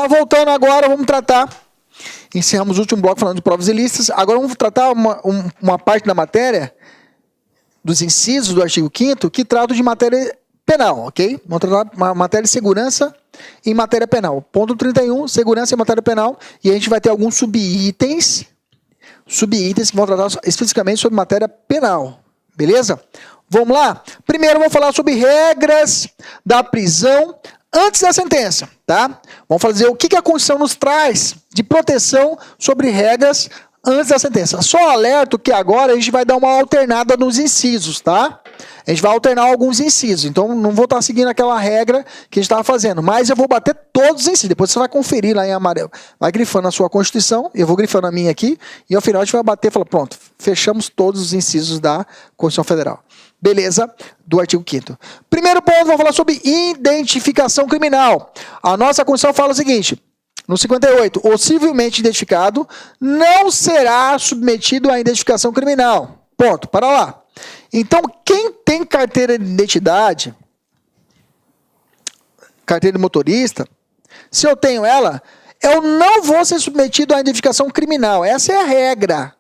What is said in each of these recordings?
Voltando agora, vamos tratar, encerramos o último bloco falando de provas ilícitas, agora vamos tratar uma parte da matéria, dos incisos do artigo 5º, que trata de matéria penal, ok? Vamos tratar uma matéria de segurança em matéria penal. Ponto 31, segurança em matéria penal, e a gente vai ter alguns subitens que vão tratar especificamente sobre matéria penal, beleza? Vamos lá? Primeiro, vamos falar sobre regras da prisão antes da sentença, tá? Vamos fazer o que a Constituição nos traz de proteção sobre regras antes da sentença. Só alerto que agora a gente vai dar uma alternada nos incisos, tá? A gente vai alternar alguns incisos, então não vou estar seguindo aquela regra que a gente estava fazendo, mas eu vou bater todos os incisos. Depois você vai conferir lá em amarelo, vai grifando a sua Constituição, eu vou grifando a minha aqui, e ao final a gente vai bater e falar, pronto, fechamos todos os incisos da Constituição Federal. Beleza? Do artigo 5º. Primeiro ponto, vamos falar sobre identificação criminal. A nossa Constituição fala o seguinte, no 58, o civilmente identificado não será submetido à identificação criminal. Ponto, para lá. Então, quem tem carteira de identidade, carteira de motorista, se eu tenho ela, eu não vou ser submetido à identificação criminal. Essa é a regra.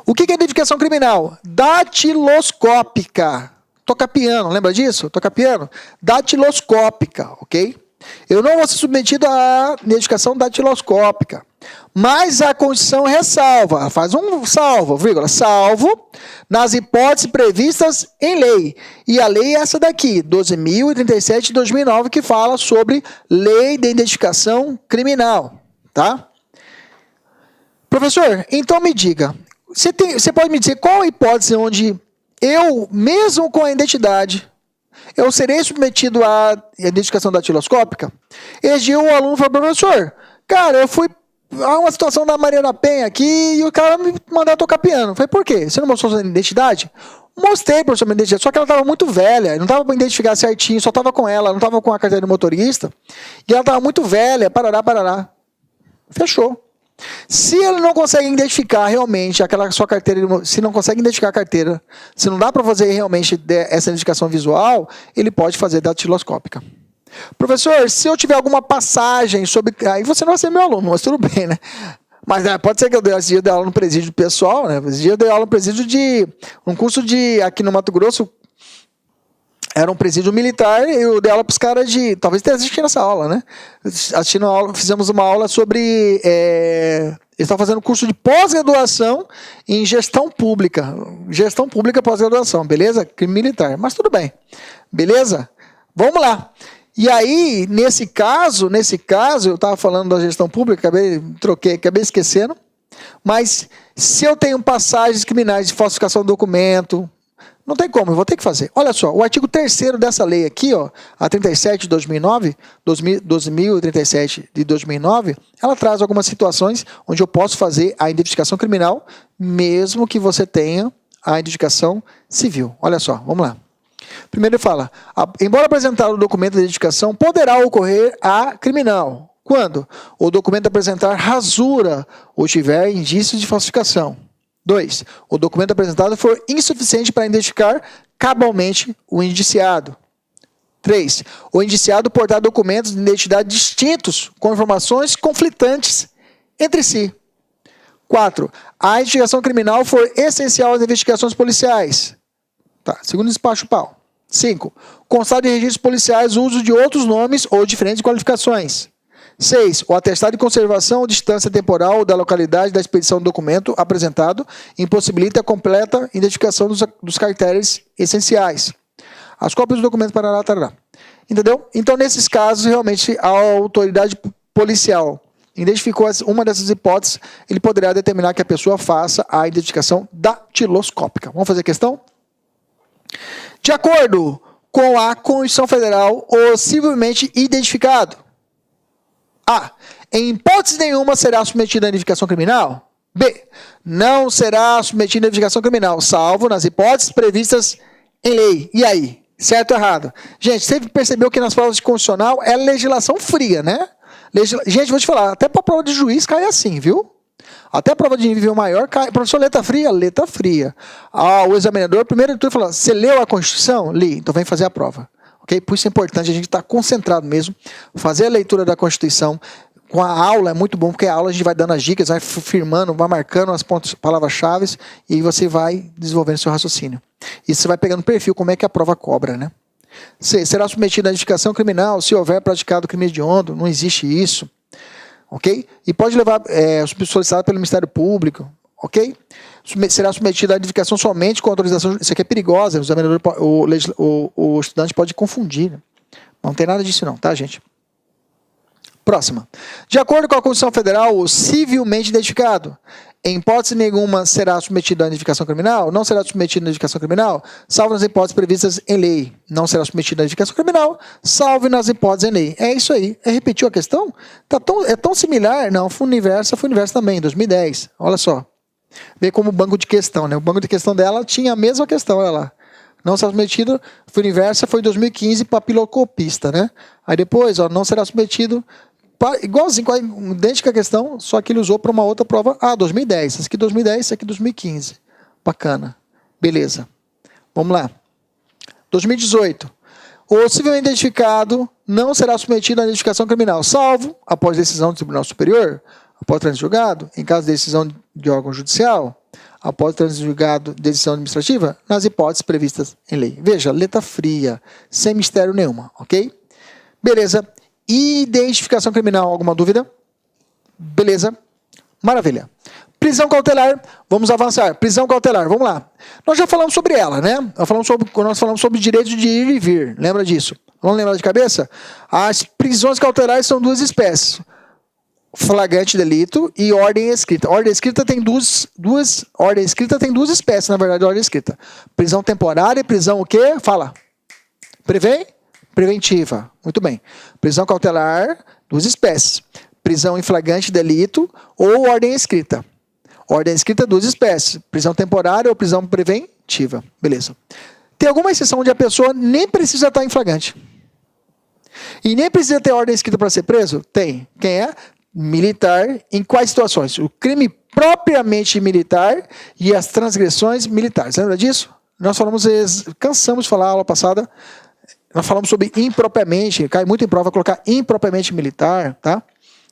O que é identificação criminal? Datiloscópica. Toca piano, lembra disso? Toca piano? Datiloscópica, ok? Eu não vou ser submetido à identificação datiloscópica. Mas a Constituição ressalva, faz um salvo, vírgula, salvo nas hipóteses previstas em lei. E a lei é essa daqui, 12.037 de 2009, que fala sobre lei de identificação criminal, tá? Professor, então me diga, você pode me dizer qual a hipótese onde eu, mesmo com a identidade, eu serei submetido à identificação datiloscópica? Esse dia o aluno falou, professor, cara, eu fui a uma situação da Maria da Penha aqui e o cara me mandou tocar piano. Eu falei, por quê? Você não mostrou sua identidade? Mostrei, professor, minha identidade, só que ela estava muito velha, não estava para identificar certinho, só estava com ela, não estava com a carteira de motorista, e ela estava muito velha, parará. Fechou. Se ele não consegue identificar realmente aquela sua carteira, se não consegue identificar a carteira, se não dá para fazer realmente essa identificação visual, ele pode fazer datiloscópica. Professor, se eu tiver alguma passagem sobre... Aí você não vai ser meu aluno, mas tudo bem, né? Mas pode ser que eu dei aula no presídio pessoal, né? Esse dia eu dei aula no presídio de... Um curso de... Aqui no Mato Grosso, era um presídio militar, e eu dei aula para os caras de... Talvez tenha assistido essa aula, né? Assistindo a aula, fizemos uma aula sobre... Eles estavam fazendo curso de pós-graduação em gestão pública. Gestão pública pós-graduação, beleza? Crime militar. Mas tudo bem. Beleza? Vamos lá. E aí, nesse caso, eu estava falando da gestão pública, acabei esquecendo, mas se eu tenho passagens criminais de falsificação do documento, não tem como, eu vou ter que fazer. Olha só, o artigo 3º dessa lei aqui, ó, a 37 de 2009, 12.037 de 2009, ela traz algumas situações onde eu posso fazer a identificação criminal, mesmo que você tenha a identificação civil. Olha só, vamos lá. Primeiro ele fala, embora apresentado o documento de identificação, poderá ocorrer a criminal. Quando? O documento apresentar rasura ou tiver indícios de falsificação. 2. O documento apresentado for insuficiente para identificar cabalmente o indiciado. 3. O indiciado portar documentos de identidade distintos, com informações conflitantes entre si. 4. A investigação criminal for essencial às investigações policiais. Tá, segundo despacho Pau. 5. Constar de registros policiais o uso de outros nomes ou diferentes qualificações. 6. O atestado de conservação ou distância temporal da localidade da expedição do documento apresentado impossibilita a completa identificação dos caracteres essenciais. As cópias do documento tarará. Entendeu? Então, nesses casos, realmente, a autoridade policial identificou uma dessas hipóteses, ele poderá determinar que a pessoa faça a identificação datiloscópica. Vamos fazer a questão? De acordo com a Constituição Federal, o civilmente identificado. A. Em hipótese nenhuma será submetido à identificação criminal. B. Não será submetido à identificação criminal, salvo nas hipóteses previstas em lei. E aí? Certo ou errado? Gente, você percebeu que nas provas de constitucional é legislação fria, né? Gente, vou te falar, até para a prova de juiz cai assim, viu? Até a prova de nível maior cai. Professor, letra fria? Letra fria. O examinador, primeiro de tudo, fala, você leu a Constituição? Li, então vem fazer a prova. Ok? ok? Por isso é importante a gente estar concentrado mesmo, fazer a leitura da Constituição. Com a aula é muito bom, porque a aula a gente vai dando as dicas, vai firmando, vai marcando as palavras-chave e você vai desenvolvendo seu raciocínio. E você vai pegando perfil, como é que a prova cobra, né? C. Será submetido à identificação criminal se houver praticado crime hediondo. Não existe isso. Ok? E pode levar solicitado pelo Ministério Público. Ok? Será submetido à identificação somente com autorização. Isso aqui é perigosa. O examinador, o estudante pode confundir. Né? Não tem nada disso não, tá, gente? Próxima. De acordo com a Constituição Federal, o civilmente identificado, em hipótese nenhuma, será submetido à identificação criminal, não será submetido à identificação criminal, salvo nas hipóteses previstas em lei. Não será submetido à identificação criminal, salvo nas hipóteses em lei. É isso aí. Repetiu a questão? É tão similar? Não, foi o universo também, em 2010. Olha só. Vê como banco de questão, né? O banco de questão dela tinha a mesma questão, olha lá. Não será submetido, foi universo, foi em 2015, papilocopista, né? Aí depois, ó, não será submetido... Igualzinho, idêntica questão, só que ele usou para uma outra prova. 2010. Esse aqui 2010, esse aqui 2015. Bacana. Beleza. Vamos lá. 2018. O civilmente identificado não será submetido à identificação criminal, salvo, após decisão do Tribunal Superior, após trânsito julgado, em caso de decisão de órgão judicial, após trânsito julgado de decisão administrativa, nas hipóteses previstas em lei. Veja, letra fria, sem mistério nenhuma, ok? Beleza. Identificação criminal, alguma dúvida? Beleza. Maravilha. Prisão cautelar, vamos avançar. Prisão cautelar, vamos lá. Nós já falamos sobre ela, né? Nós falamos sobre direito de ir e vir. Lembra disso? Vamos lembrar de cabeça? As prisões cautelares são duas espécies. Flagrante delito e ordem escrita. Ordem escrita tem ordem escrita tem duas espécies, na verdade, ordem escrita. Prisão temporária e prisão o quê? Fala. Preventiva. Muito bem. Prisão cautelar, duas espécies. Prisão em flagrante delito ou ordem escrita. Ordem escrita, duas espécies. Prisão temporária ou prisão preventiva. Beleza. Tem alguma exceção onde a pessoa nem precisa estar em flagrante. E nem precisa ter ordem escrita para ser preso? Tem. Quem é? Militar. Em quais situações? O crime propriamente militar e as transgressões militares. Lembra disso? Nós cansamos de falar na aula passada. Nós falamos sobre impropriamente, cai muito em prova colocar impropriamente militar, tá?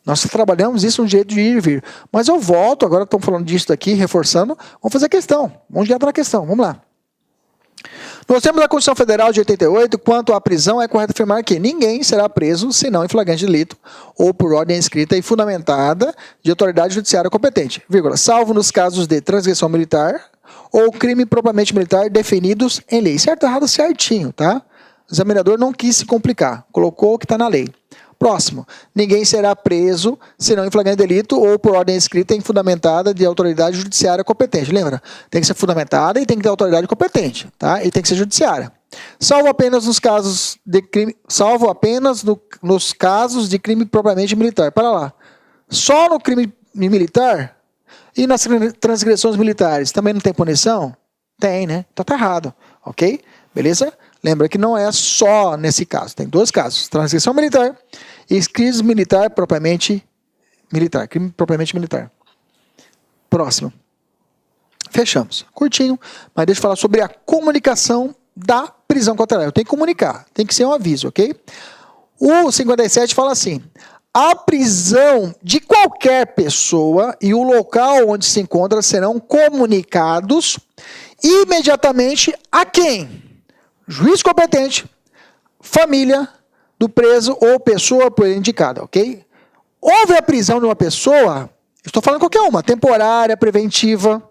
Nós trabalhamos isso no direito de ir e vir. Mas eu volto, agora estamos falando disso daqui, reforçando, vamos fazer a questão. Vamos direto na questão, vamos lá. Nós temos a Constituição Federal de 88, quanto à prisão, é correto afirmar que ninguém será preso, senão em flagrante delito, ou por ordem escrita e fundamentada de autoridade judiciária competente, vírgula, salvo nos casos de transgressão militar ou crime propriamente militar definidos em lei. Certo, errado, certinho, tá? O examinador não quis se complicar, colocou o que está na lei. Próximo. Ninguém será preso, senão em flagrante delito ou por ordem escrita e fundamentada de autoridade judiciária competente. Lembra? Tem que ser fundamentada e tem que ter autoridade competente, tá? E tem que ser judiciária. Salvo apenas nos casos de crime, nos casos de crime propriamente militar. Para lá. Só no crime militar e nas transgressões militares também não tem punição? Tem, né? Então tá errado, ok? Beleza? Lembra que não é só nesse caso. Tem dois casos. Transgressão militar e crime militar propriamente militar. Crime propriamente militar. Próximo. Fechamos. Curtinho, mas deixa eu falar sobre a comunicação da prisão cautelar. Eu tenho que comunicar. Tem que ser um aviso, ok? O 57 fala assim. A prisão de qualquer pessoa e o local onde se encontra serão comunicados imediatamente a quem? Juiz competente, família do preso ou pessoa por ele indicada, ok? Houve a prisão de uma pessoa, estou falando qualquer uma, temporária, preventiva,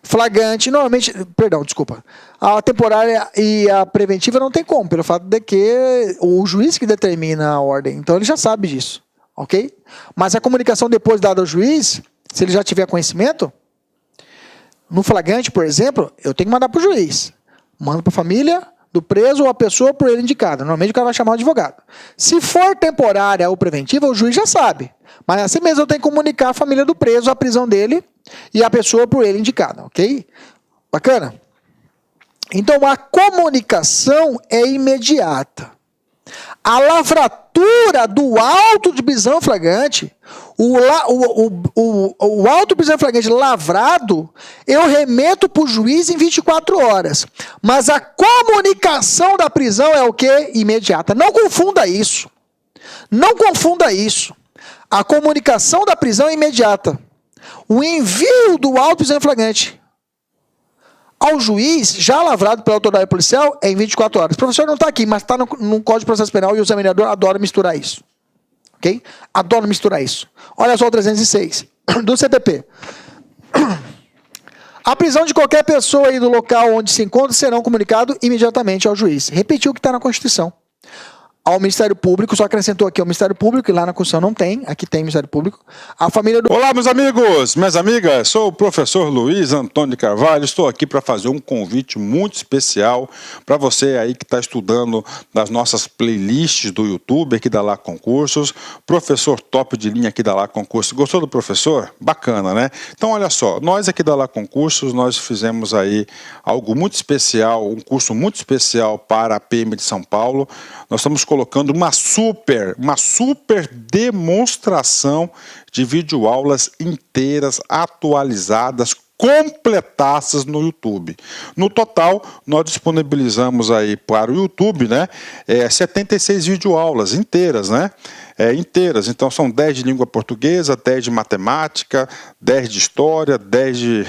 flagrante, normalmente, a temporária e a preventiva não tem como, pelo fato de que o juiz que determina a ordem, então ele já sabe disso, ok? Mas a comunicação depois dada ao juiz, se ele já tiver conhecimento, no flagrante, por exemplo, eu tenho que mandar para o juiz. Manda para a família do preso ou a pessoa por ele indicada. Normalmente o cara vai chamar o advogado. Se for temporária ou preventiva, o juiz já sabe. Mas assim mesmo eu tenho que comunicar a família do preso, a prisão dele e a pessoa por ele indicada, ok? Bacana? Então a comunicação é imediata. A lavratura do auto de prisão flagrante, O auto de prisão em flagrante lavrado, eu remeto para o juiz em 24 horas. Mas a comunicação da prisão é o quê? Imediata. Não confunda isso. Não confunda isso. A comunicação da prisão é imediata. O envio do auto de prisão em flagrante ao juiz, já lavrado pela autoridade policial, é em 24 horas. O professor não está aqui, mas está no Código de Processo Penal e o examinador adora misturar isso. Ok? Adora misturar isso. Olha só o 306 do CPP. A prisão de qualquer pessoa aí do local onde se encontra serão comunicados imediatamente ao juiz. Repetiu o que está na Constituição. Ao Ministério Público, só acrescentou aqui ao Ministério Público, e lá na Constituição não tem, aqui tem Ministério Público. A família do... Olá, meus amigos, minhas amigas, sou o professor Luiz Antônio de Carvalho, estou aqui para fazer um convite muito especial para você aí que está estudando nas nossas playlists do YouTube, aqui da Lá Concursos, professor top de linha aqui da Lá Concursos. Gostou do professor? Bacana, né? Então, olha só, nós aqui da Lá Concursos, nós fizemos aí algo muito especial, um curso muito especial para a PM de São Paulo. Nós estamos colocando uma super demonstração de videoaulas inteiras, atualizadas, completadas no YouTube. No total, nós disponibilizamos aí para o YouTube, né, 76 videoaulas inteiras, né? Inteiras, então são 10 de língua portuguesa, 10 de matemática, 10 de história, 10 de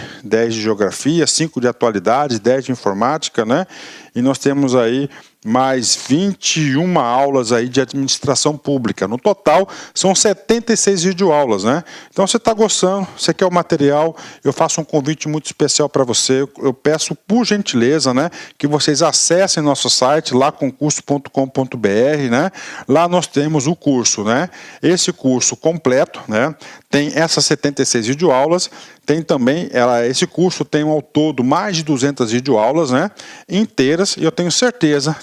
geografia, 5 de atualidade, 10 de informática, né? E nós temos aí mais 21 aulas aí de administração pública. No total, são 76 videoaulas, né? Então, você está gostando, você quer o material, eu faço um convite muito especial para você. Eu peço, por gentileza, né, que vocês acessem nosso site, laconcurso.com.br, né? Lá nós temos o curso, né? Esse curso completo, né? Tem essas 76 videoaulas, tem também, esse curso tem ao todo mais de 200 videoaulas, né, inteiras, e eu tenho certeza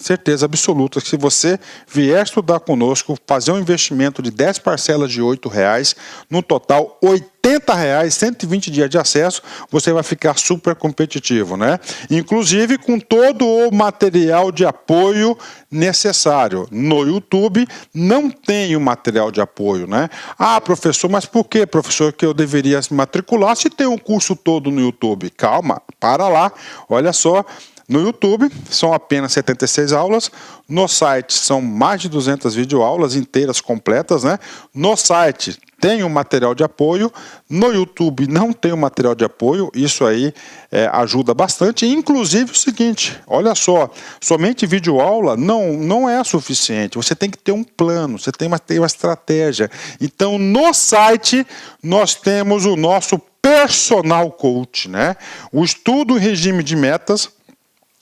absoluta que se você vier estudar conosco, fazer um investimento de 10 parcelas de R$ 8,00, no total R$ 80,00, 120 dias de acesso, você vai ficar super competitivo, né? Inclusive com todo o material de apoio necessário. No YouTube não tem o material de apoio, né? Ah, professor, mas por que, professor, que eu deveria se matricular se tem um curso todo no YouTube? Calma, para lá, olha só. No YouTube são apenas 76 aulas, no site são mais de 200 videoaulas inteiras, completas, né? No site tem um material de apoio, no YouTube não tem um material de apoio, isso aí ajuda bastante. Inclusive o seguinte, olha só, somente videoaula não é suficiente, você tem que ter um plano, você tem uma estratégia. Então no site nós temos o nosso personal coach, né? O estudo em regime de metas.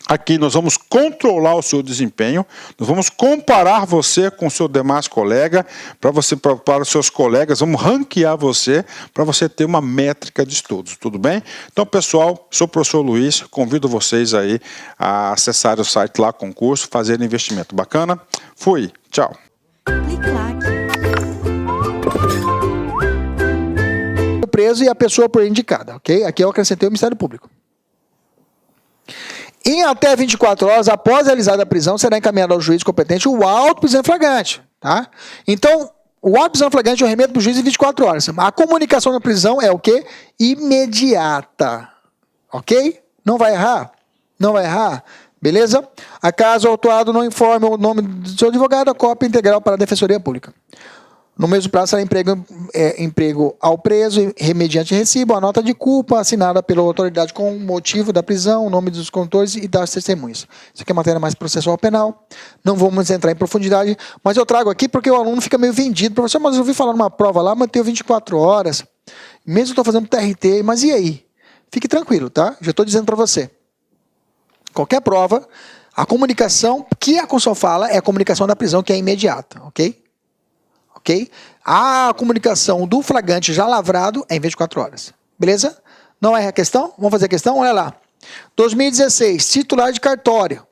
Aqui nós vamos controlar o seu desempenho, nós vamos comparar você com o seu demais colega, para os seus colegas, vamos ranquear você, para você ter uma métrica de estudos, tudo bem? Então, pessoal, sou o professor Luiz, convido vocês aí a acessar o site Lá Concurso, fazer investimento. Bacana? Fui, tchau. Preso e a pessoa por indicada, ok? Aqui eu acrescentei o Ministério Público. Em até 24 horas após realizada a prisão, será encaminhado ao juiz competente o auto de prisão em flagrante, tá? Então, o auto de prisão em flagrante eu remeto para o juiz em 24 horas. A comunicação da prisão é o quê? Imediata, ok? Não vai errar? Não vai errar? Beleza? Acaso o autuado não informe o nome do seu advogado, a cópia integral para a Defensoria Pública. No mesmo prazo será emprego ao preso, mediante recibo, a nota de culpa assinada pela autoridade com o motivo da prisão, o nome dos condutores e das testemunhas. Isso aqui é matéria mais processual penal, não vamos entrar em profundidade, mas eu trago aqui porque o aluno fica meio vendido. Professor, mas eu ouvi falar numa prova lá, manteve 24 horas, mesmo que eu estou fazendo TRT, mas e aí? Fique tranquilo, tá? Já estou dizendo para você. Qualquer prova, a comunicação que a Constituição fala é a comunicação da prisão, que é imediata, ok? Ok? A comunicação do flagrante já lavrado é em 24 horas. Beleza? Não é a questão? Vamos fazer a questão? Olha lá. 2016, titular de cartório.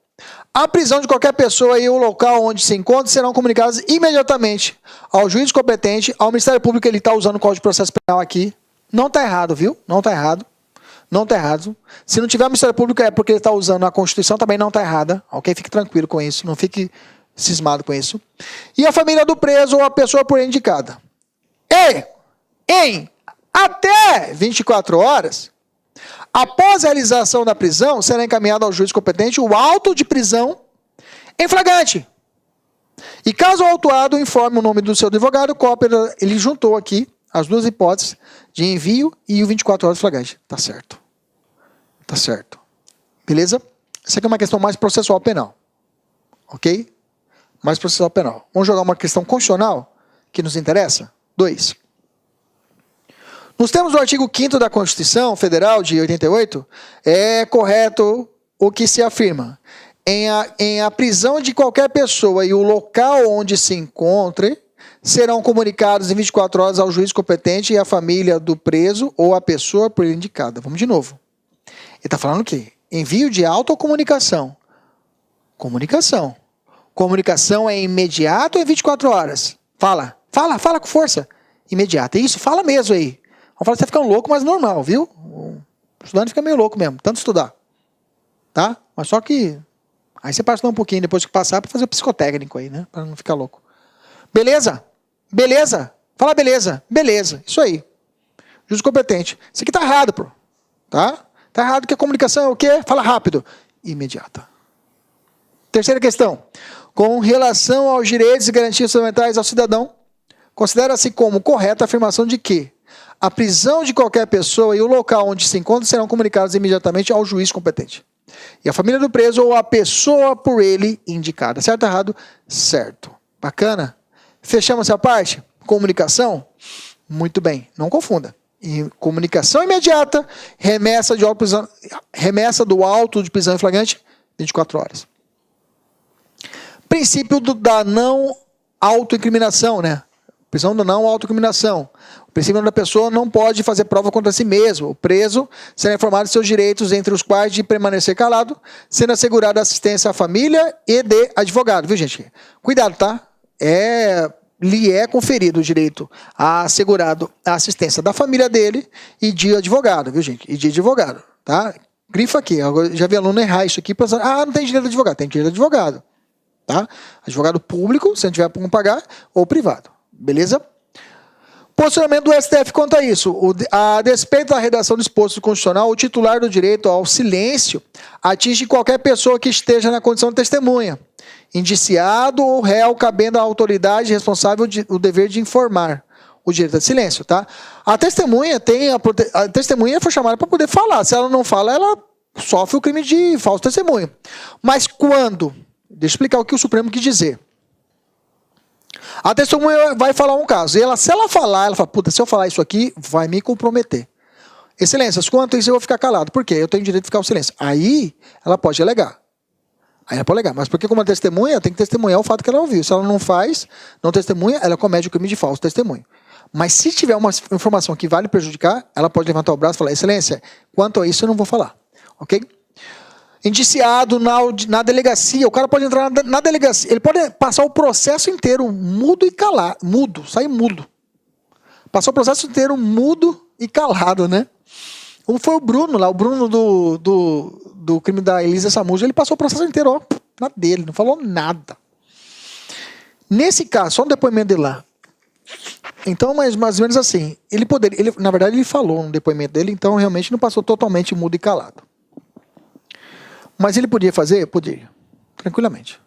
A prisão de qualquer pessoa e o local onde se encontra serão comunicados imediatamente ao juiz competente, ao Ministério Público. Ele está usando o Código de Processo Penal aqui. Não está errado, viu? Não está errado. Não está errado. Se não tiver o Ministério Público é porque ele está usando a Constituição, também não está errada. Ok? Fique tranquilo com isso. Não fique cismado com isso. E a família do preso ou a pessoa por ele indicada. E em até 24 horas, após a realização da prisão, será encaminhado ao juiz competente o auto de prisão em flagrante. E caso o autuado informe o nome do seu advogado, cópia, ele juntou aqui as duas hipóteses de envio e o 24 horas flagrante. Tá certo. Tá certo. Beleza? Essa aqui é uma questão mais processual penal. Ok? Mais processual penal. Vamos jogar uma questão constitucional que nos interessa? 2. Nos termos do artigo 5º da Constituição Federal de 88, é correto o que se afirma. Em a prisão de qualquer pessoa e o local onde se encontre, serão comunicados em 24 horas ao juiz competente e à família do preso ou à pessoa por ele indicada. Vamos de novo. Ele está falando o quê? Envio de auto ou comunicação? Comunicação. Comunicação é imediato ou em 24 horas? Fala com força. Imediata. Isso, fala mesmo aí. Vamos falar que você fica louco, mas normal, viu? O estudante fica meio louco mesmo, tanto estudar. Tá? Mas só que... Aí você passa um pouquinho depois que passar para fazer o psicotécnico aí, né? Para não ficar louco. Beleza? Beleza? Fala beleza. Beleza. Isso aí. Juiz competente. Isso aqui tá errado, pô. Tá? Tá errado que a comunicação é o quê? Fala rápido. Imediata. Terceira questão. Com relação aos direitos e garantias fundamentais ao cidadão, considera-se como correta a afirmação de que a prisão de qualquer pessoa e o local onde se encontra serão comunicados imediatamente ao juiz competente. E a família do preso ou a pessoa por ele indicada. Certo ou errado? Certo. Bacana? Fechamos essa parte? Comunicação? Muito bem. Não confunda. E comunicação imediata, remessa do auto de prisão em flagrante, 24 horas. Princípio da não autoincriminação, né? Prisão da não autoincriminação. O princípio da pessoa não pode fazer prova contra si mesmo. O preso será informado de seus direitos, entre os quais de permanecer calado, sendo assegurada assistência à família e de advogado. Viu, gente? Cuidado, tá? Lhe é conferido o direito a assegurado a assistência da família dele e de advogado, viu, gente? E de advogado, tá? Grifa aqui. Eu já vi aluno errar isso aqui, pensando, não tem direito de advogado. Tem direito de advogado, tá? Advogado público, se não tiver como pagar, ou privado. Beleza? Posicionamento do STF quanto a isso. A despeito da redação do disposto constitucional, o titular do direito ao silêncio atinge qualquer pessoa que esteja na condição de testemunha, indiciado ou réu, cabendo à autoridade responsável o dever de informar. O direito de silêncio, tá? A testemunha foi chamada para poder falar. Se ela não fala, ela sofre o crime de falso testemunho. Mas quando? Deixa eu explicar o que o Supremo quis dizer. A testemunha vai falar um caso. E se ela falar, ela fala, puta, se eu falar isso aqui, vai me comprometer. Excelências, quanto a isso eu vou ficar calado. Por quê? Eu tenho direito de ficar em silêncio. Aí, ela pode alegar. Mas porque como testemunha, tem que testemunhar o fato que ela ouviu. Se ela não faz, não testemunha, ela comete o crime de falso testemunho. Mas se tiver uma informação que vale prejudicar, ela pode levantar o braço e falar, excelência, quanto a isso eu não vou falar. Ok? Indiciado na delegacia, o cara pode entrar na delegacia, ele pode passar o processo inteiro mudo e calado, sair mudo. Passar o processo inteiro mudo e calado, né? Como foi o Bruno lá, o Bruno do crime da Elisa Samudio, ele passou o processo inteiro, ó, na dele, não falou nada. Nesse caso, só um depoimento dele lá. Então, mais ou menos assim, na verdade ele falou no depoimento dele, então realmente não passou totalmente mudo e calado. Mas ele podia fazer? Podia. Tranquilamente.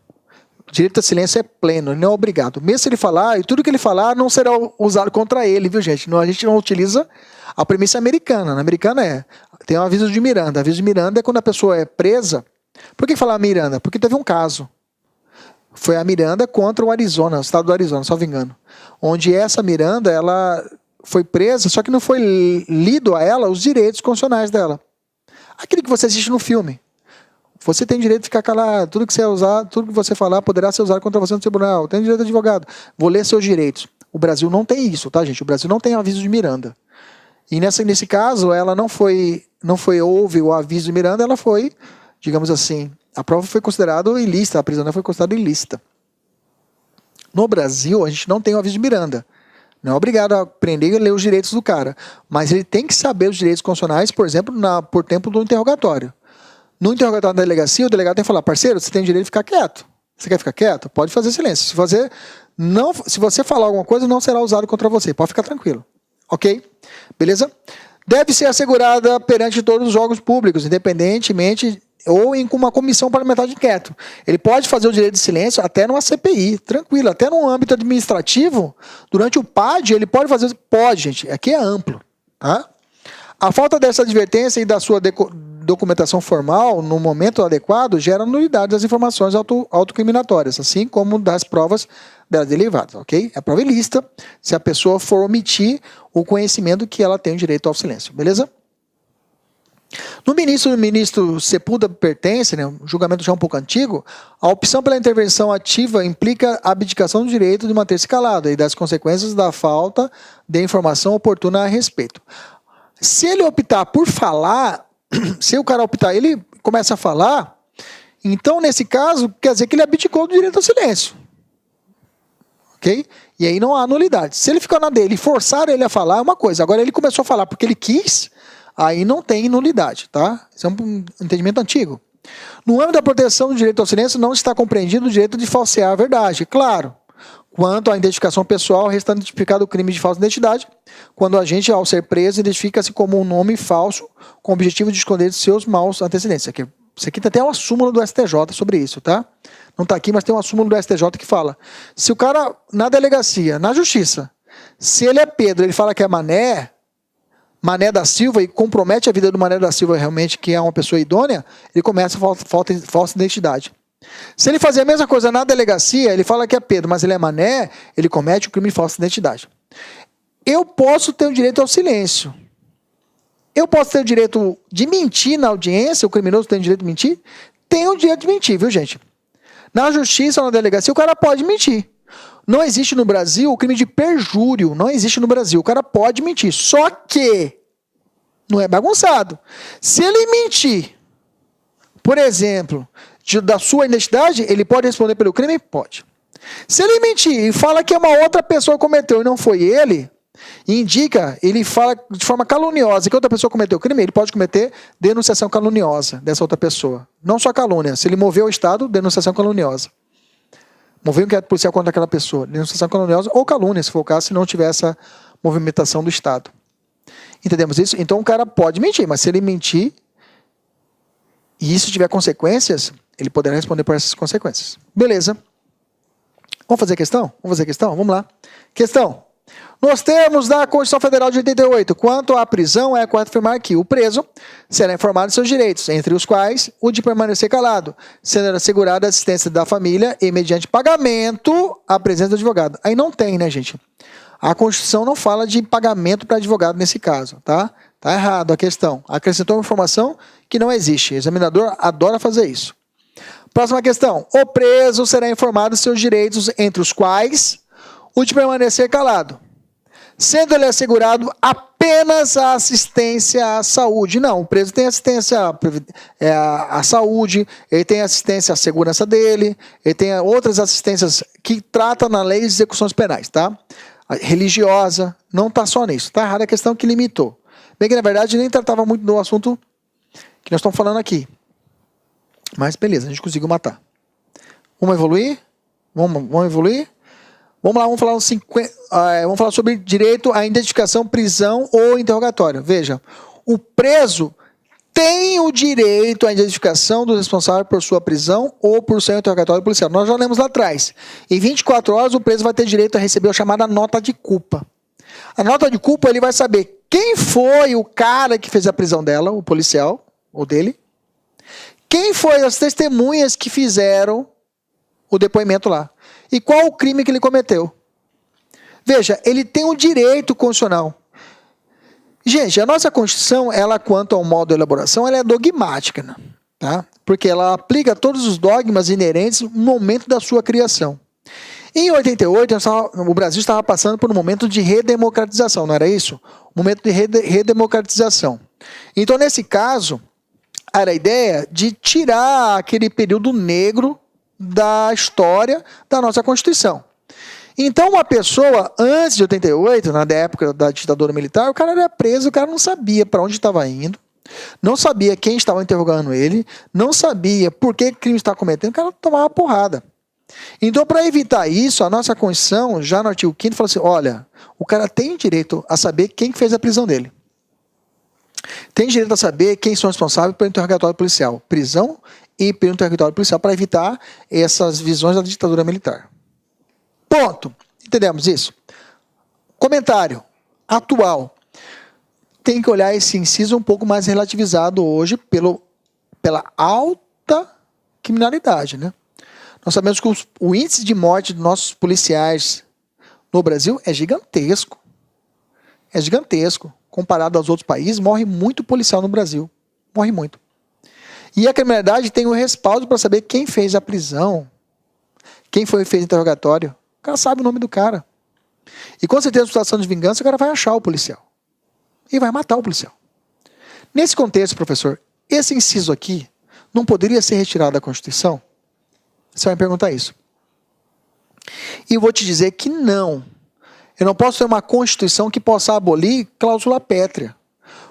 O direito a silêncio é pleno, ele não é obrigado. Mesmo se ele falar, e tudo que ele falar não será usado contra ele, viu, gente? A gente não utiliza a premissa americana. Na americana tem um aviso de Miranda. Aviso de Miranda é quando a pessoa é presa. Por que falar Miranda? Porque teve um caso. Foi a Miranda contra o Arizona, o estado do Arizona, só me engano. Onde essa Miranda, ela foi presa, só que não foi lido a ela os direitos constitucionais dela. Aquele que você assiste no filme. Você tem direito de ficar calado. Tudo que você usar, tudo que você falar poderá ser usado contra você no tribunal. Tem direito de advogado. Vou ler seus direitos. O Brasil não tem isso, tá, gente? O Brasil não tem aviso de Miranda. E nesse caso, ela não houve o aviso de Miranda, ela foi, digamos assim, a prova foi considerada ilícita, a prisão foi considerada ilícita. No Brasil, a gente não tem o aviso de Miranda. Não é obrigado a aprender e ler os direitos do cara. Mas ele tem que saber os direitos constitucionais, por exemplo, por tempo do interrogatório. No interrogatório da delegacia, o delegado tem que falar, parceiro, você tem direito de ficar quieto. Você quer ficar quieto? Pode fazer silêncio. Se você falar alguma coisa, não será usado contra você. Pode ficar tranquilo. Ok? Beleza? Deve ser assegurada perante todos os órgãos públicos, independentemente ou em uma comissão parlamentar de inquérito. Ele pode fazer o direito de silêncio até numa CPI, tranquilo. Até no âmbito administrativo, durante o PAD, ele pode fazer... Pode, gente. Aqui é amplo. Tá? A falta dessa advertência e da sua documentação formal no momento adequado gera nulidade das informações autocriminatórias, assim como das provas delas derivadas, ok? É prova ilícita se a pessoa for omitir o conhecimento que ela tem o direito ao silêncio, beleza? No ministro Sepúlveda pertence, né, o julgamento já é um pouco antigo, a opção pela intervenção ativa implica a abdicação do direito de manter-se calado e das consequências da falta de informação oportuna a respeito. Se ele optar por falar, se o cara optar, ele começa a falar, então, nesse caso, quer dizer que ele abdicou do direito ao silêncio. Ok? E aí não há nulidade. Se ele ficar na dele e forçar ele a falar, é uma coisa. Agora, ele começou a falar porque ele quis, aí não tem nulidade, tá? Isso é um entendimento antigo. No âmbito da proteção do direito ao silêncio, não está compreendido o direito de falsear a verdade. Claro, quanto à identificação pessoal, restando identificado o crime de falsa identidade, quando o agente, ao ser preso, identifica-se como um nome falso, com o objetivo de esconder seus maus antecedentes. Isso aqui tem até uma súmula do STJ sobre isso, tá? Não está aqui, mas tem uma súmula do STJ que fala. Se o cara, na delegacia, na justiça, se ele é Pedro, ele fala que é Mané da Silva, e compromete a vida do Mané da Silva realmente, que é uma pessoa idônea, ele começa a falsa identidade. Se ele fazer a mesma coisa na delegacia, ele fala que é Pedro, mas ele é Mané, ele comete o crime de falsa identidade. Eu posso ter o direito ao silêncio. Eu posso ter o direito de mentir na audiência, o criminoso tem o direito de mentir? Tem o direito de mentir, viu, gente? Na justiça ou na delegacia, o cara pode mentir. Não existe no Brasil o crime de perjúrio, não existe no Brasil. O cara pode mentir, só que não é bagunçado. Se ele mentir, por exemplo, da sua identidade, ele pode responder pelo crime? Pode. Se ele mentir e fala que uma outra pessoa cometeu e não foi ele, indica, ele fala de forma caluniosa que outra pessoa cometeu o crime, ele pode cometer denunciação caluniosa dessa outra pessoa. Não só calúnia. Se ele moveu o Estado, denunciação caluniosa. Moveu um inquérito policial contra aquela pessoa, denunciação caluniosa ou calúnia, se for o caso, se não tiver essa movimentação do Estado. Entendemos isso? Então o cara pode mentir, mas se ele mentir e isso tiver consequências, ele poderá responder por essas consequências. Beleza. Vamos fazer questão? Vamos lá. Questão. Nos termos da Constituição Federal de 88, quanto à prisão, é correto afirmar que o preso será informado de seus direitos, entre os quais o de permanecer calado, sendo assegurada a assistência da família e, mediante pagamento, a presença do advogado. Aí não tem, né, gente? A Constituição não fala de pagamento para advogado nesse caso, tá? Tá errado a questão. Acrescentou uma informação que não existe. O examinador adora fazer isso. Próxima questão. O preso será informado de seus direitos, entre os quais o de permanecer calado, sendo ele assegurado apenas a assistência à saúde. Não, o preso tem assistência à saúde, ele tem assistência à segurança dele, ele tem outras assistências que trata na lei de execuções penais, tá? A religiosa, não está só nisso. Está errada a questão que limitou. Bem que, na verdade, nem tratava muito do assunto que nós estamos falando aqui. Mas, beleza, a gente conseguiu matar. Vamos evoluir? Vamos evoluir? Vamos lá, vamos falar sobre direito à identificação, prisão ou interrogatório. Veja, o preso tem o direito à identificação do responsável por sua prisão ou por seu interrogatório policial. Nós já lemos lá atrás. Em 24 horas, o preso vai ter direito a receber a chamada nota de culpa. A nota de culpa, ele vai saber quem foi o cara que fez a prisão dela, o policial, ou dele. Quem foi as testemunhas que fizeram o depoimento lá. E qual o crime que ele cometeu? Veja, ele tem um direito constitucional. Gente, a nossa Constituição, ela quanto ao modo de elaboração, ela é dogmática, né? Tá? Porque ela aplica todos os dogmas inerentes no momento da sua criação. Em 88, o Brasil estava passando por um momento de redemocratização, não era isso? Um momento de redemocratização. Então, nesse caso, era a ideia de tirar aquele período negro da história da nossa Constituição. Então, uma pessoa, antes de 88, na época da ditadura militar, o cara era preso, o cara não sabia para onde estava indo, não sabia quem estava interrogando ele, não sabia por que crime estava cometendo, o cara tomava porrada. Então, para evitar isso, a nossa Constituição, já no artigo 5º, fala assim, olha, o cara tem direito a saber quem fez a prisão dele. Tem direito a saber quem são responsáveis pelo interrogatório policial. Prisão e pelo interrogatório policial para evitar essas visões da ditadura militar. Ponto. Entendemos isso? Comentário atual. Tem que olhar esse inciso um pouco mais relativizado hoje pela alta criminalidade, né? Nós sabemos que o índice de morte dos nossos policiais no Brasil é gigantesco. É gigantesco. Comparado aos outros países, morre muito policial no Brasil. Morre muito. E a criminalidade tem o respaldo para saber quem fez a prisão, quem fez o interrogatório. O cara sabe o nome do cara. E com certeza, situação de vingança, o cara vai achar o policial. E vai matar o policial. Nesse contexto, professor, esse inciso aqui não poderia ser retirado da Constituição? Você vai me perguntar isso. E eu vou te dizer que não. Eu não posso ter uma Constituição que possa abolir cláusula pétrea.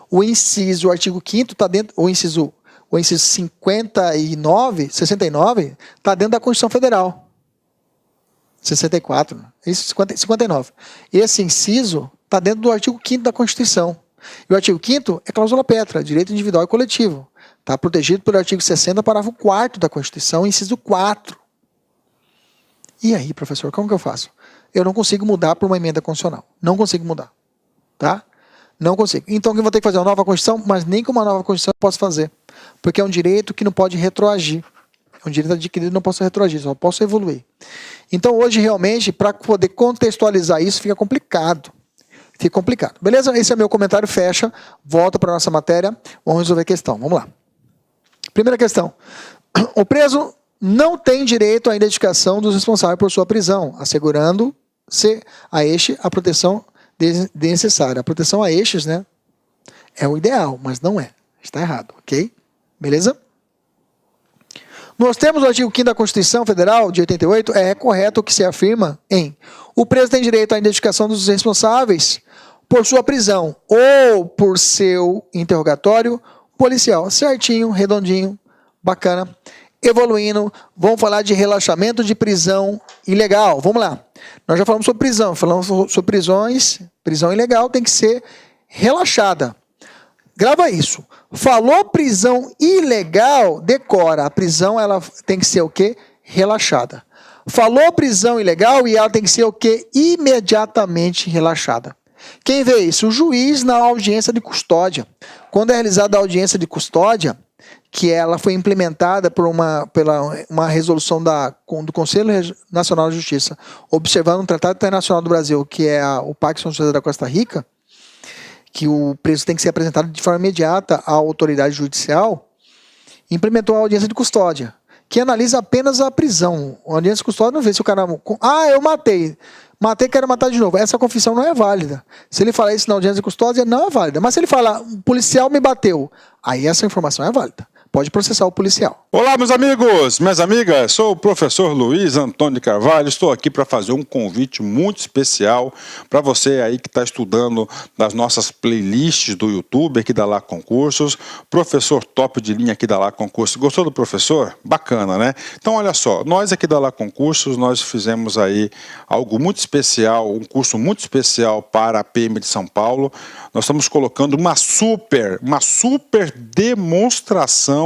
O artigo 5º está dentro, o inciso 69, está dentro da Constituição Federal. 64, isso 59. Esse inciso está dentro do artigo 5º da Constituição. E o artigo 5º é cláusula pétrea, direito individual e coletivo. Está protegido pelo artigo 60, parágrafo 4º da Constituição, inciso 4. E aí, professor, como que eu faço? Eu não consigo mudar por uma emenda constitucional. Não consigo mudar. Tá? Não consigo. Então, eu vou ter que fazer uma nova Constituição, mas nem com uma nova Constituição eu posso fazer. Porque é um direito que não pode retroagir. É um direito adquirido que não posso retroagir, só posso evoluir. Então, hoje, realmente, para poder contextualizar isso, fica complicado. Fica complicado. Beleza? Esse é o meu comentário, fecha. Volta para a nossa matéria. Vamos resolver a questão. Vamos lá. Primeira questão. O preso não tem direito à identificação dos responsáveis por sua prisão, assegurando-se a este a proteção necessária. A proteção a estes, né, é o ideal, mas não é. Está errado, ok? Beleza? Nós temos o artigo 5º da Constituição Federal de 88, é correto o que se afirma em: o preso tem direito à identificação dos responsáveis por sua prisão ou por seu interrogatório policial. Certinho, redondinho, bacana. Evoluindo, vamos falar de relaxamento de prisão ilegal. Vamos lá. Nós já falamos sobre prisão, falamos sobre prisões. Prisão ilegal tem que ser relaxada. Grava isso. Falou prisão ilegal, decora. A prisão ela tem que ser o quê? Relaxada. Falou prisão ilegal e ela tem que ser o quê? Imediatamente relaxada. Quem vê isso? O juiz na audiência de custódia. Quando é realizada a audiência de custódia, que ela foi implementada por uma resolução do Conselho Nacional de Justiça, observando um Tratado Internacional do Brasil, que é o Pacto de São José da Costa Rica, que o preso tem que ser apresentado de forma imediata à autoridade judicial, implementou a audiência de custódia, que analisa apenas a prisão. A audiência de custódia não vê se o cara... eu matei, quero matar de novo. Essa confissão não é válida. Se ele falar isso na audiência de custódia, não é válida. Mas se ele falar, o policial me bateu, aí essa informação é válida. Pode processar o policial. Olá, meus amigos, minhas amigas. Sou o professor Luiz Antônio de Carvalho. Estou aqui para fazer um convite muito especial para você aí que está estudando nas nossas playlists do YouTube, aqui da Lá Concursos. Professor top de linha aqui da Lá Concursos. Gostou do professor? Bacana, né? Então, olha só. Nós aqui da Lá Concursos, nós fizemos aí algo muito especial, um curso muito especial para a PM de São Paulo. Nós estamos colocando uma super demonstração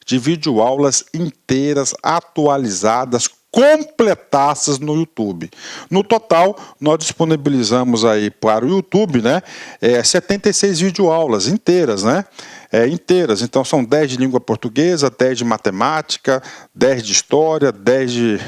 de videoaulas inteiras, atualizadas, completadas no YouTube. No total, nós disponibilizamos aí para o YouTube, né, 76 videoaulas inteiras, né? Inteiras, então são 10 de língua portuguesa, 10 de matemática, 10 de história, 10 de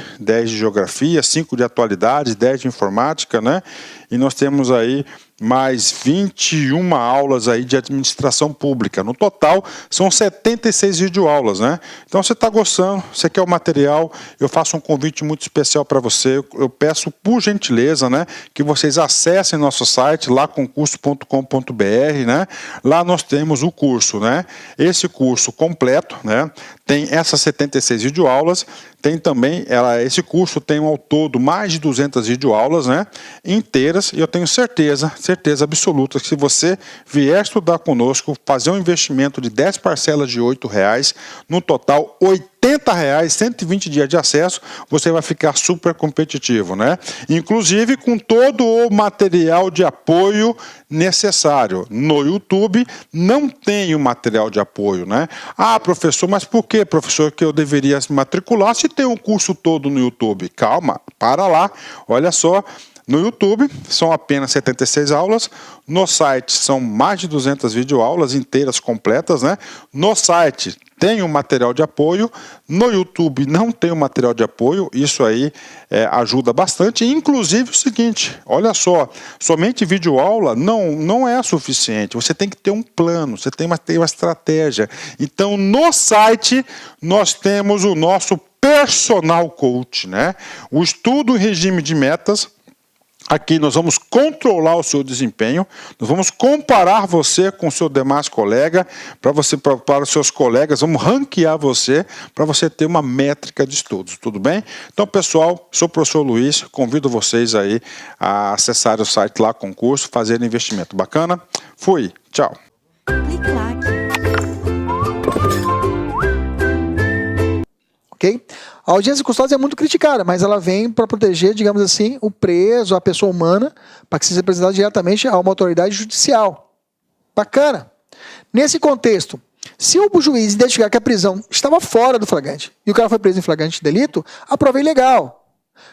geografia, 5 de atualidades, 10 de informática, né? E nós temos aí mais 21 aulas aí de administração pública. No total, são 76 videoaulas, né? Então, você está gostando, você quer o material, eu faço um convite muito especial para você. Eu peço, por gentileza, né, que vocês acessem nosso site, laconcurso.com.br, né? Lá nós temos o curso, né? Esse curso completo, né? tem essas 76 videoaulas, tem também, esse curso tem ao todo mais de 200 videoaulas, né, inteiras, e eu tenho certeza absoluta que se você vier estudar conosco, fazer um investimento de 10 parcelas de R$8, no total R$80, 120 dias de acesso, você vai ficar super competitivo, né? Inclusive com todo o material de apoio necessário. No YouTube não tem o material de apoio, né? Ah, professor, mas por que, professor, que eu deveria se matricular se tem um curso todo no YouTube? Calma, para lá, olha só. No YouTube são apenas 76 aulas, no site são mais de 200 videoaulas inteiras, completas, né? No site tem um material de apoio, no YouTube não tem um material de apoio, isso aí ajuda bastante. Inclusive o seguinte, olha só, somente videoaula não é suficiente, você tem que ter um plano, você tem uma estratégia. Então no site nós temos o nosso personal coach, né? O estudo em regime de metas. Aqui nós vamos controlar o seu desempenho, nós vamos comparar você com o seu demais colega, para os seus colegas, vamos ranquear você, para você ter uma métrica de estudos, tudo bem? Então, pessoal, sou o professor Luiz, convido vocês aí a acessar o site lá, concurso, fazer investimento. Bacana? Fui, tchau. Ok? A audiência custódia é muito criticada, mas ela vem para proteger, digamos assim, o preso, a pessoa humana, para que seja apresentado diretamente a uma autoridade judicial. Bacana. Nesse contexto, se o juiz identificar que a prisão estava fora do flagrante e o cara foi preso em flagrante de delito, a prova é ilegal.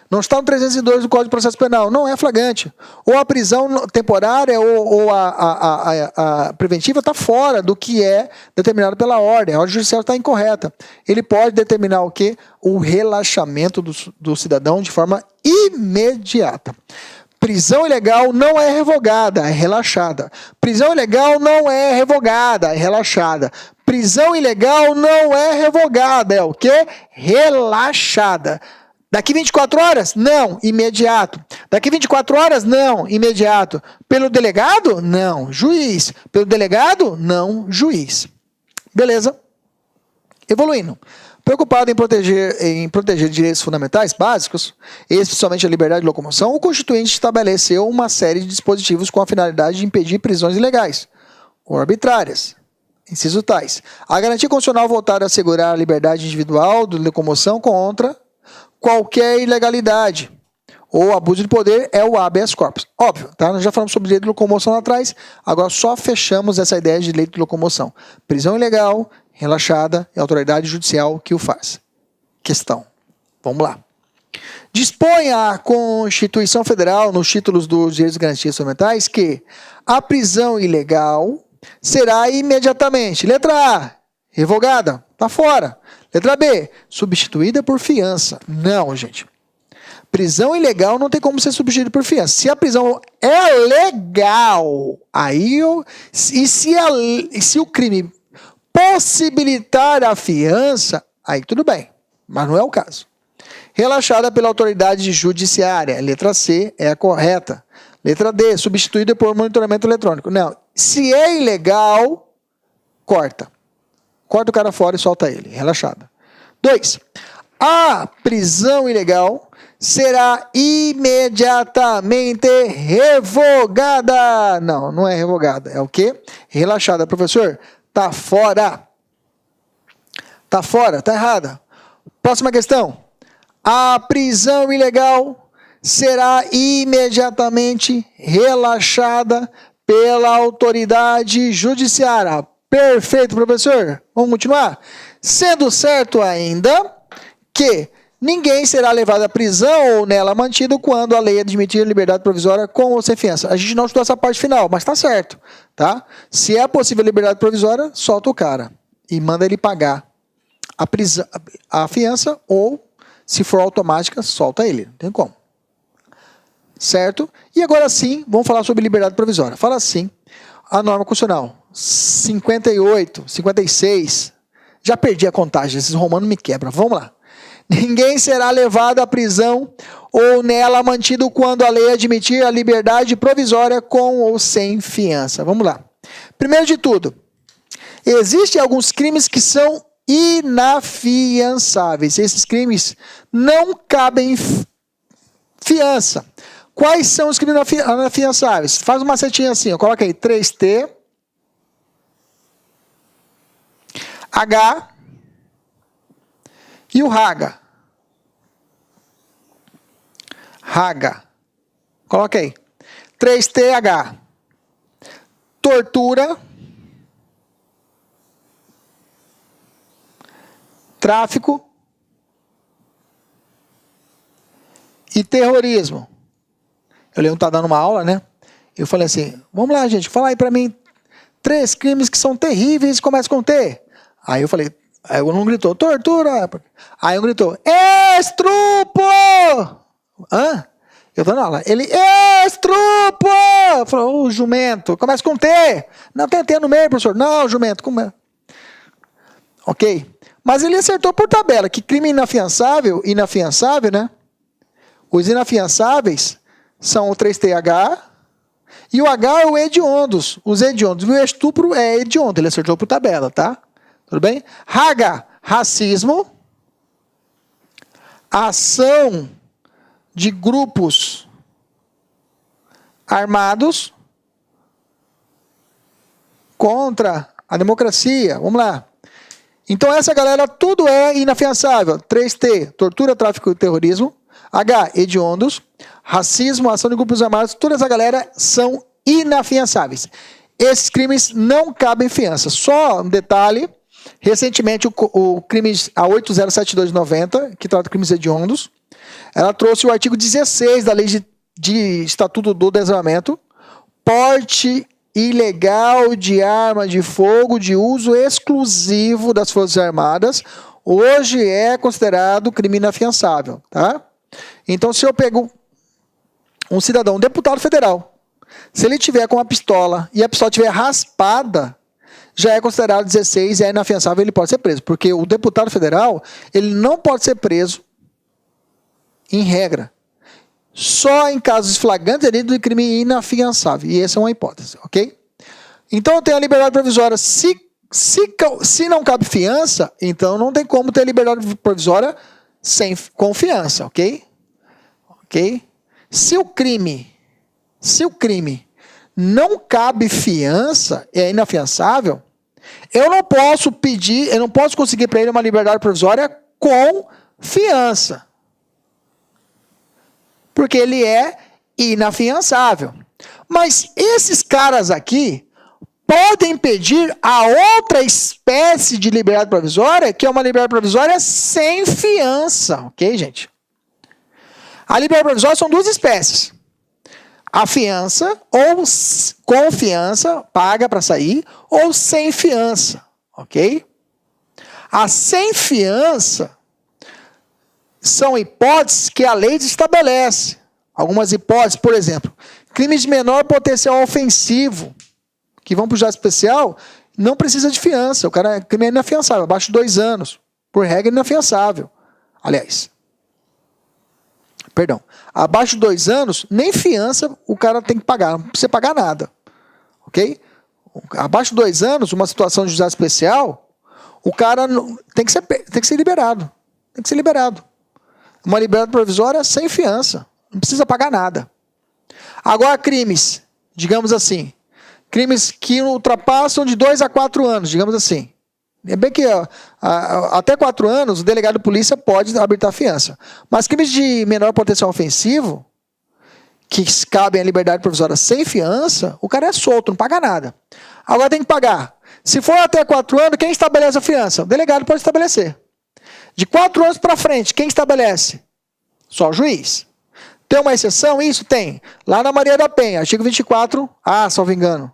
Não está no 302 do Código de Processo Penal, não é flagrante. Ou a prisão temporária ou a preventiva está fora do que é determinado pela ordem. A ordem judicial está incorreta. Ele pode determinar o quê? O relaxamento do cidadão de forma imediata. Prisão ilegal não é revogada, é relaxada. Prisão ilegal não é revogada, é relaxada. Prisão ilegal não é revogada, é o quê? Relaxada. Daqui 24 horas? Não, imediato. Daqui 24 horas? Não, imediato. Pelo delegado? Não, juiz. Pelo delegado? Não, juiz. Beleza? Evoluindo. Preocupado em proteger direitos fundamentais básicos, especialmente a liberdade de locomoção, o Constituinte estabeleceu uma série de dispositivos com a finalidade de impedir prisões ilegais ou arbitrárias. Inciso tais. A garantia constitucional voltada a assegurar a liberdade individual de locomoção contra qualquer ilegalidade ou abuso de poder é o habeas corpus. Óbvio, tá? Nós já falamos sobre direito de locomoção lá atrás, agora só fechamos essa ideia de direito de locomoção. Prisão ilegal, relaxada, é a autoridade judicial que o faz. Questão. Vamos lá. Dispõe a Constituição Federal, nos títulos dos direitos e garantias fundamentais, que a prisão ilegal será imediatamente, letra A, revogada, tá fora. Letra B, substituída por fiança. Não, gente. Prisão ilegal não tem como ser substituída por fiança. Se a prisão é legal, se o crime possibilitar a fiança, aí tudo bem. Mas não é o caso. Relaxada pela autoridade judiciária. Letra C é a correta. Letra D, substituída por monitoramento eletrônico. Não. Se é ilegal, corta. Corta o cara fora e solta ele. Relaxada. 2. A prisão ilegal será imediatamente revogada. Não, não é revogada. É o quê? Relaxada. Professor, tá fora. Tá fora, tá errada. Próxima questão. A prisão ilegal será imediatamente relaxada pela autoridade judiciária. Perfeito, professor. Vamos continuar? Sendo certo ainda que ninguém será levado à prisão ou nela mantido quando a lei admitir liberdade provisória com ou sem fiança. A gente não estudou essa parte final, mas está certo. Tá? Se é possível liberdade provisória, solta o cara e manda ele pagar a fiança ou, se for automática, solta ele. Não tem como. Certo? E agora sim, vamos falar sobre liberdade provisória. Fala assim, a norma constitucional 58, 56, já perdi a contagem, esses romanos me quebram. Vamos lá. Ninguém será levado à prisão ou nela mantido quando a lei admitir a liberdade provisória com ou sem fiança. Vamos lá. Primeiro de tudo, existem alguns crimes que são inafiançáveis. Esses crimes não cabem fiança. Quais são os crimes inafiançáveis? Faz uma setinha assim, ó, coloca aí 3T, H e o RAGA. RAGA. Coloca aí. 3TH. Tortura, tráfico e terrorismo. Eu lembro que tá dando uma aula, né? Eu falei assim, vamos lá, gente, fala aí pra mim 3 crimes que são terríveis e começam com T. Aí eu falei, aí o aluno gritou, tortura. Aí um gritou, estupro! Hã? Eu tô na aula. Ele, estupro! Falou, jumento. Começa com T. Não, tem T no meio, professor. Não, jumento. Como é? Ok. Mas ele acertou por tabela, que crime inafiançável, né? Os inafiançáveis são o 3TH e o H é o hediondos. Os hediondos. O estupro é hediondo. Ele acertou por tabela, tá? Tudo bem? RAGA, racismo. Ação de grupos armados contra a democracia. Vamos lá. Então essa galera tudo é inafiançável. 3T, tortura, tráfico e terrorismo. H, hediondos. Racismo, ação de grupos armados. Toda essa galera são inafiançáveis. Esses crimes não cabem fiança. Só um detalhe. Recentemente o crime a 8072/90, que trata de crimes hediondos, ela trouxe o artigo 16 da Lei de Estatuto do Desarmamento, porte ilegal de arma de fogo de uso exclusivo das Forças Armadas, hoje é considerado crime inafiançável, tá? Então, se eu pego um cidadão, um deputado federal, se ele tiver com uma pistola e a pistola estiver raspada, já é considerado 16 e é inafiançável, ele pode ser preso, porque o deputado federal, ele não pode ser preso em regra. Só em casos flagrantes de crime inafiançável. E essa é uma hipótese, ok? Então eu tenho a liberdade provisória. Se não cabe fiança, então não tem como ter liberdade provisória com fiança, ok? Ok? Se o crime não cabe fiança, é inafiançável, eu não posso conseguir para ele uma liberdade provisória com fiança. Porque ele é inafiançável. Mas esses caras aqui podem pedir a outra espécie de liberdade provisória, que é uma liberdade provisória sem fiança. Ok, gente? A liberdade provisória são 2 espécies. A fiança, ou com fiança, paga para sair, ou sem fiança. Ok? A sem fiança são hipóteses que a lei estabelece. Algumas hipóteses, por exemplo, crimes de menor potencial ofensivo, que vão para o juizado especial, não precisa de fiança. O crime é inafiançável, abaixo de 2 anos. Por regra, inafiançável. Aliás, perdão, abaixo de 2 anos, nem fiança o cara tem que pagar, não precisa pagar nada. Ok? Abaixo de 2 anos, uma situação de juizado especial, o cara tem que ser liberado. Tem que ser liberado. Uma liberdade provisória sem fiança. Não precisa pagar nada. Agora, crimes, digamos assim, crimes que ultrapassam de 2 a 4 anos, digamos assim. É bem que até 4 anos o delegado de polícia pode habilitar fiança. Mas crimes de menor potencial ofensivo, que cabem à liberdade provisória sem fiança, o cara é solto, não paga nada. Agora tem que pagar. Se for até 4 anos, quem estabelece a fiança? O delegado pode estabelecer. De 4 anos para frente, quem estabelece? Só o juiz. Tem uma exceção? Isso tem. Lá na Maria da Penha, artigo 24, salvo engano.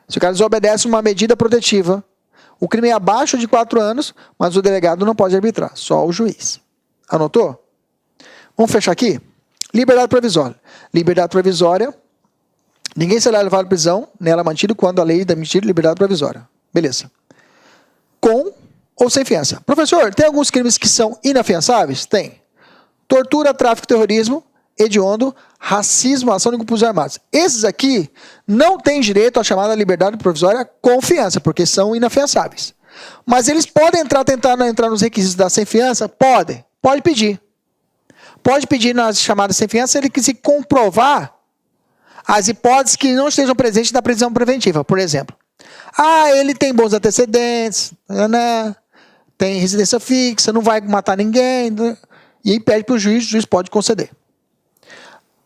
Se o cara desobedece uma medida protetiva, o crime é abaixo de 4 anos, mas o delegado não pode arbitrar, só o juiz. Anotou? Vamos fechar aqui? Liberdade provisória. Liberdade provisória, ninguém será levado à prisão, nela mantido quando a lei demitir liberdade provisória. Beleza. Com ou sem fiança. Professor, tem alguns crimes que são inafiançáveis? Tem. Tortura, tráfico, terrorismo, hediondo, racismo, ação de grupos armados. Esses aqui não têm direito à chamada liberdade provisória com fiança, porque são inafiançáveis. Mas eles podem tentar entrar nos requisitos da sem fiança? Pode pedir. Pode pedir nas chamadas sem fiança ele que se comprovar as hipóteses que não estejam presentes na prisão preventiva. Por exemplo, ele tem bons antecedentes, né? Tem residência fixa, não vai matar ninguém, né? E aí pede para o juiz pode conceder.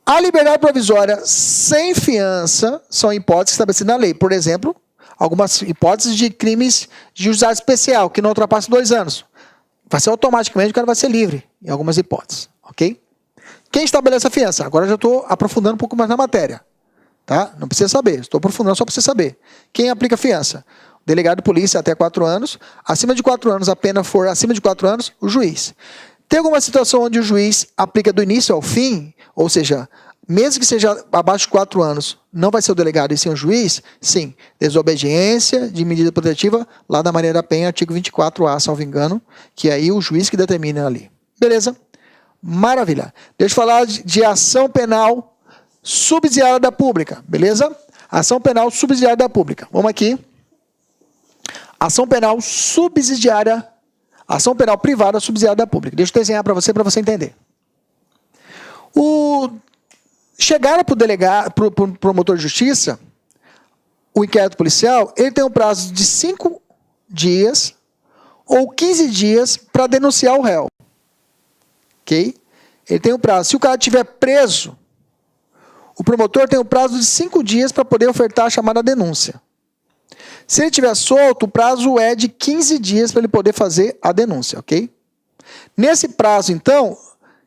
A liberdade provisória sem fiança são hipóteses estabelecidas na lei. Por exemplo, algumas hipóteses de crimes de juizado especial, que não ultrapassam 2 anos. Vai ser automaticamente, o cara vai ser livre, em algumas hipóteses. Ok? Quem estabelece a fiança? Agora já estou aprofundando um pouco mais na matéria. Tá? Não precisa saber, estou aprofundando só para você saber. Quem aplica a fiança? O delegado de polícia até 4 anos. Acima de 4 anos, a pena for acima de 4 anos, o juiz. Tem alguma situação onde o juiz aplica do início ao fim, ou seja, mesmo que seja abaixo de 4 anos, não vai ser o delegado e sim o juiz? Sim. Desobediência de medida protetiva, lá da Maria da Penha, artigo 24A, salvo engano, que é aí o juiz que determina ali. Beleza? Maravilha. Deixa eu falar de ação penal subsidiária da pública, beleza? Ação penal subsidiária da pública. Vamos aqui. Ação penal subsidiária, ação penal privada subsidiária da pública. Deixa eu desenhar para você entender. Chegaram para o delegado, para o promotor de justiça, o inquérito policial, ele tem um prazo de 5 dias ou 15 dias para denunciar o réu. Ok? Ele tem um prazo. Se o cara estiver preso, o promotor tem um prazo de 5 dias para poder ofertar a chamada denúncia. Se ele estiver solto, o prazo é de 15 dias para ele poder fazer a denúncia, ok? Nesse prazo, então,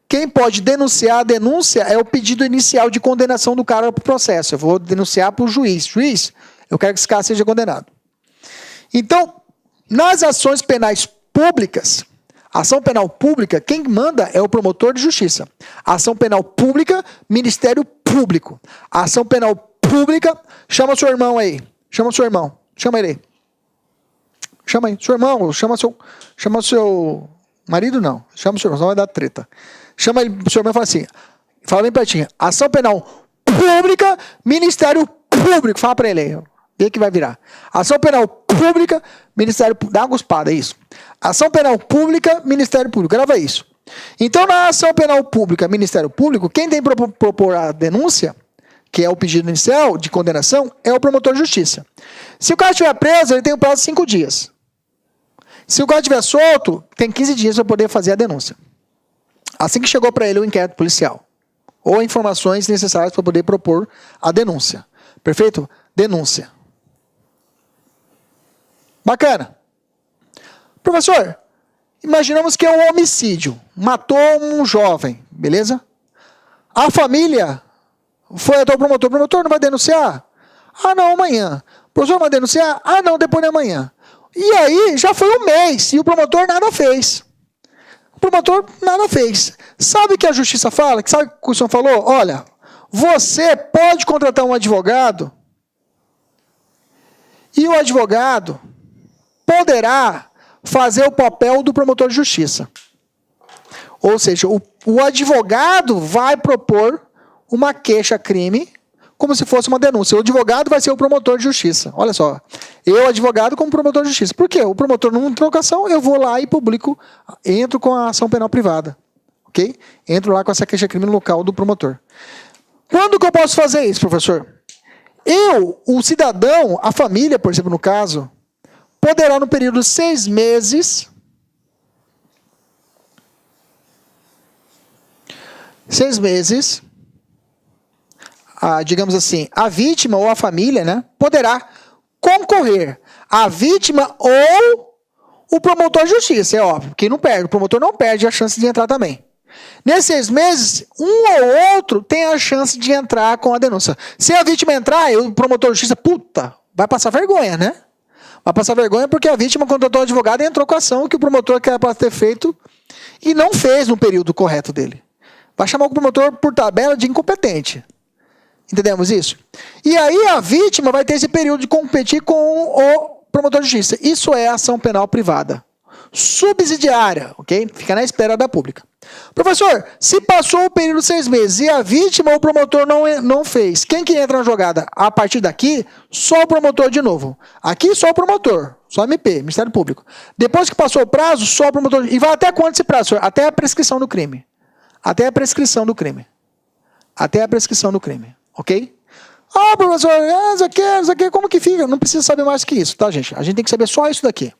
quem pode denunciar a denúncia é o pedido inicial de condenação do cara para o processo. Eu vou denunciar para o juiz. Juiz, eu quero que esse cara seja condenado. Então, nas ações penais públicas, ação penal pública, quem manda é o promotor de justiça. Ação penal pública, Ministério Público. Ação penal pública, chama seu irmão aí. Chama seu irmão. Chama ele aí. Chama aí. Seu irmão, chama seu marido, não. Chama seu irmão, senão vai dar treta. Chama ele, seu irmão e fala assim, fala bem pertinho. Ação penal pública, Ministério Público. Fala pra ele aí. Vê que vai virar. Ação penal pública, Ministério Público. Dá uma cuspada, isso. Ação penal pública, Ministério Público. Grava isso. Então, na ação penal pública, Ministério Público, quem tem que propor a denúncia, que é o pedido inicial de condenação, é o promotor de justiça. Se o cara estiver preso, ele tem um prazo de 5 dias. Se o cara estiver solto, tem 15 dias para poder fazer a denúncia. Assim que chegou para ele o inquérito policial. Ou informações necessárias para poder propor a denúncia. Perfeito? Denúncia. Bacana. Professor, imaginamos que é um homicídio. Matou um jovem, beleza? A família foi até o promotor. O promotor não vai denunciar? Não, amanhã. O professor vai denunciar? Não, depois de amanhã. E aí, já foi um mês e o promotor nada fez. O promotor nada fez. Sabe o que a justiça fala? Sabe o que o senhor falou? Olha, você pode contratar um advogado e o advogado poderá fazer o papel do promotor de justiça. Ou seja, o advogado vai propor uma queixa-crime como se fosse uma denúncia. O advogado vai ser o promotor de justiça. Olha só, eu advogado como promotor de justiça. Por quê? O promotor não entrou com ação, eu vou lá e publico, entro com a ação penal privada. Ok? Entro lá com essa queixa-crime no local do promotor. Quando que eu posso fazer isso, professor? O cidadão, a família, por exemplo, no caso, poderá no período de 6 meses... 6 meses... digamos assim, a vítima ou a família, né, poderá concorrer, a vítima ou o promotor de justiça, é óbvio, que não perde, o promotor não perde a chance de entrar também. Nesses 6 meses, um ou outro tem a chance de entrar com a denúncia. Se a vítima entrar, o promotor de justiça, vai passar vergonha, né? Vai passar vergonha porque a vítima contratou o advogado e entrou com a ação que o promotor quer para ter feito e não fez no período correto dele. Vai chamar o promotor por tabela de incompetente. Entendemos isso? E aí a vítima vai ter esse período de competir com o promotor de justiça. Isso é ação penal privada. subsidiária, ok? Fica na espera da pública. Professor, se passou o período de 6 meses e a vítima ou o promotor não fez, quem que entra na jogada? A partir daqui, só o promotor de novo. Aqui, só o promotor, só MP, Ministério Público. Depois que passou o prazo, só o promotor. E vai até quando esse prazo, senhor? Até a prescrição do crime. Até a prescrição do crime. Até a prescrição do crime, ok? Ah, professor, isso aqui, como que fica? Não precisa saber mais que isso, tá, gente? A gente tem que saber só isso daqui.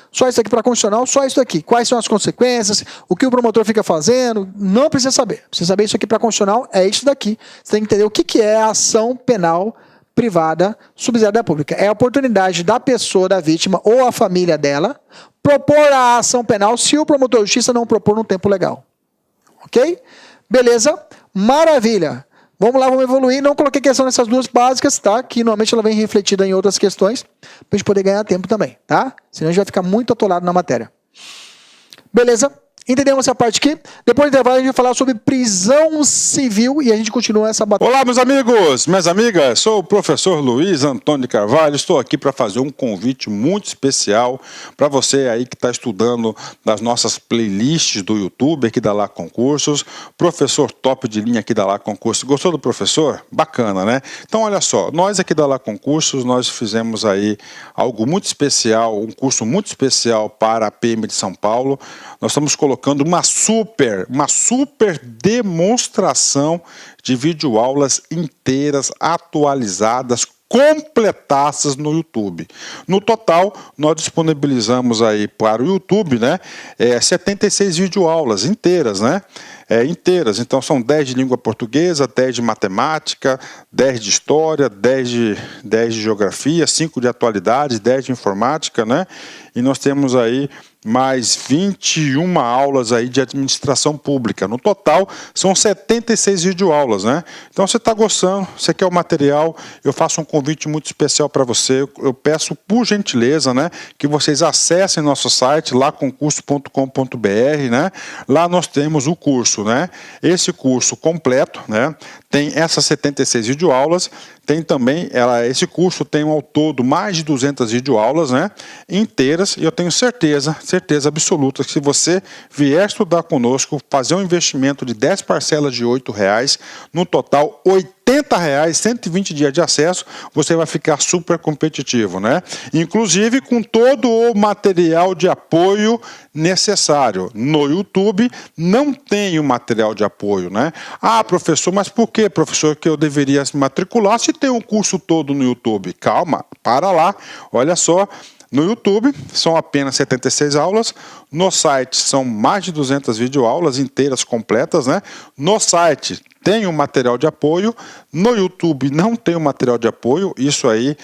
Só isso aqui para constitucional, só isso daqui. Quais são as consequências, o que o promotor fica fazendo, não precisa saber. Precisa saber isso aqui para constitucional, é isso daqui. Você tem que entender o que é a ação penal privada subsidiária pública. É a oportunidade da pessoa, da vítima ou a família dela propor a ação penal se o promotor de justiça não propor no tempo legal. Ok? Beleza? Maravilha. Vamos lá, vamos evoluir. Não coloquei questão nessas duas básicas, tá? Que normalmente ela vem refletida em outras questões, pra gente poder ganhar tempo também, tá? Senão a gente vai ficar muito atolado na matéria. Beleza? Entendemos essa parte aqui? Depois do intervalo a gente vai falar sobre prisão civil e a gente continua essa batalha. Olá, meus amigos, minhas amigas, sou o professor Luiz Antônio de Carvalho, estou aqui para fazer um convite muito especial para você aí que está estudando nas nossas playlists do YouTube aqui da Lá Concursos, professor top de linha aqui da Lá Concursos. Gostou do professor? Bacana, né? Então, olha só, nós aqui da Lá Concursos, nós fizemos aí algo muito especial, um curso muito especial para a PM de São Paulo. Nós estamos colocando uma super demonstração de videoaulas inteiras, atualizadas, completaças no YouTube. No total, nós disponibilizamos aí para o YouTube, né, 76 videoaulas inteiras, né? Inteiras, então são 10 de língua portuguesa, 10 de matemática, 10 de história, 10 de geografia, 5 de atualidades, 10 de informática, né? E nós temos aí mais 21 aulas aí de administração pública. No total, são 76 videoaulas, né? Então, você está gostando, você quer o material, eu faço um convite muito especial para você. Eu peço, por gentileza, né, que vocês acessem nosso site, laconcurso.com.br, né? Lá nós temos o curso, né? Esse curso completo, né? Tem essas 76 videoaulas, tem também, esse curso tem ao todo mais de 200 videoaulas, né, inteiras, e eu tenho certeza absoluta que se você vier estudar conosco, fazer um investimento de 10 parcelas de R$ 8,00, no total R$80, 120 dias de acesso, você vai ficar super competitivo, né? Inclusive com todo o material de apoio necessário. No YouTube não tem o material de apoio, né? Ah, professor, mas por que, professor, que eu deveria se matricular se tem um curso todo no YouTube? Calma, para lá, olha só. No YouTube são apenas 76 aulas, no site são mais de 200 videoaulas inteiras, completas, né? No site tem um material de apoio, no YouTube não tem um material de apoio, isso aí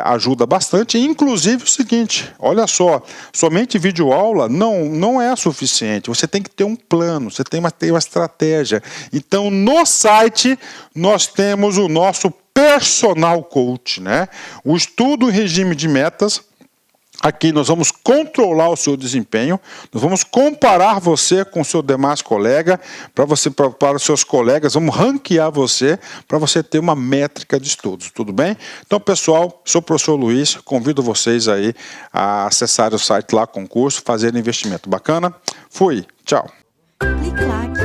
ajuda bastante. Inclusive o seguinte, olha só, somente videoaula não é suficiente, você tem que ter um plano, você tem que ter uma estratégia. Então no site nós temos o nosso personal coach, né? O estudo em regime de metas. Aqui nós vamos controlar o seu desempenho, nós vamos comparar você com o seu demais colega, para os seus colegas, vamos ranquear você, para você ter uma métrica de estudos, tudo bem? Então, pessoal, sou o professor Luiz, convido vocês aí a acessar o site Lá Concurso, fazer investimento bacana. Fui, tchau. Clique lá.